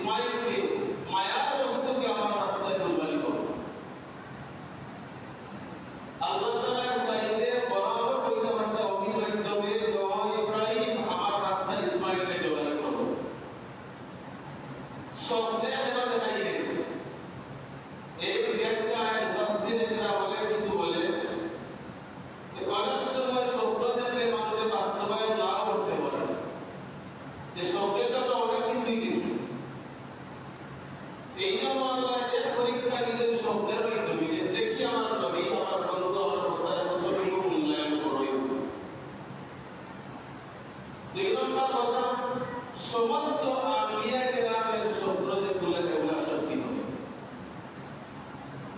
ইসমাইলকে মায়ার বস্তুকে আমার রাস্তায় কুরবানি করো। আল্লাহ তাআলা সাইদে বরাবর কইতে পারতা ওহির মাধ্যমে দোয়া ইব্রাহিম আমার রাস্তায় ইসমাইলকে জবাই করো। স্বপ্নে যেন দেখাই গেল এই ব্যাখ্যায় মুফাসসিররা বলে কিছু বলে যে অনেক সময় স্বপ্ন দেখলে মানুষের বাস্তবায়ন না করতে পারে, যে স্বপ্নটা তো অনেক কিছুই কিন্তু এই জন্য আল্লাহ টেস্ট পরীক্ষা নিজের স্বপ্নের মাধ্যমে দেখি আমার নবী আমার বন্ধু আমার কথার কতটুকু মূল্যায়ন করবে। দুই নম্বর কথা, সমস্ত আম্বিয়া কেরামের স্বপ্ন যেগুলো এগুলো সত্যি নয়।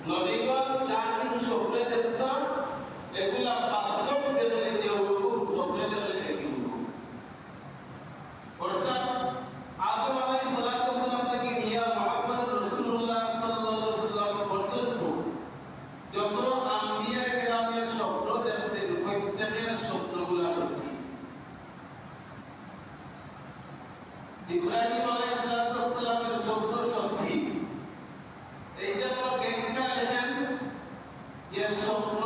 নবীগণ যা কিছু স্বপ্নে দেখতেন এগুলা বাস্তব রেজাল্টে ওরকম স্বপ্নে রেজাল্টে কিন্তু অর্থাৎ আদম আলাইহিস সালাম থেকে নিয়ে মুহাম্মদ রাসূলুল্লাহ সাল্লাল্লাহু আলাইহি ওয়াসাল্লাম পর্যন্ত যত আম্বিয়া কেরামের স্বপ্ন দেখছেন প্রত্যেকের স্বপ্নগুলো সত্যি। ইব্রাহিম আলাইহিস সালামের স্বপ্ন সত্যি। এই জন্য ব্যাখ্যা লেখেন যে স্বপ্ন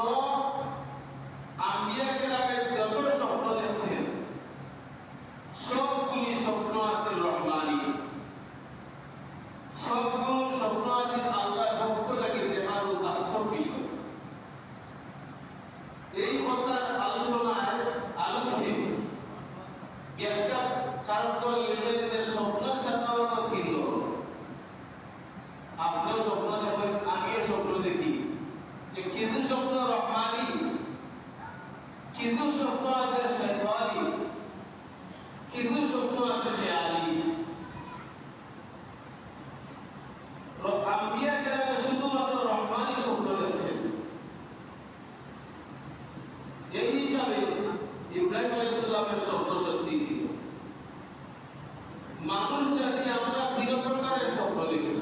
আম্বিয়া কেরামের যত স্বপ্ন দেখতেন সবগুলি স্বপ্ন আছে রহমানি, সবগুলো স্বপ্ন আছে আল্লাহর পক্ষ থেকে দেখানো বাস্তব বিষয়। এই কথার আলোচনায় আলোকে ব্যাখ্যা কারণ লিখেন যে স্বপ্নের সাধারণত তিন। আপনিও স্বপ্ন দেখেন, আমিও স্বপ্ন দেখি, যে কিছু স্বপ্ন রহমানি, কিছু স্বপ্ন আছে শয়তানি, কিছু স্বপ্ন আছে খেয়ালি। আম্বিয়া কেরামে শুধুমাত্র রহমানি স্বপ্ন দেখেন। এই হিসাবে ইব্রাহিম আলাইহিস সালামের স্বপ্ন সত্যি ছিল। মানুষ জাতি আমরা তিন প্রকারের স্বপ্ন দেখি।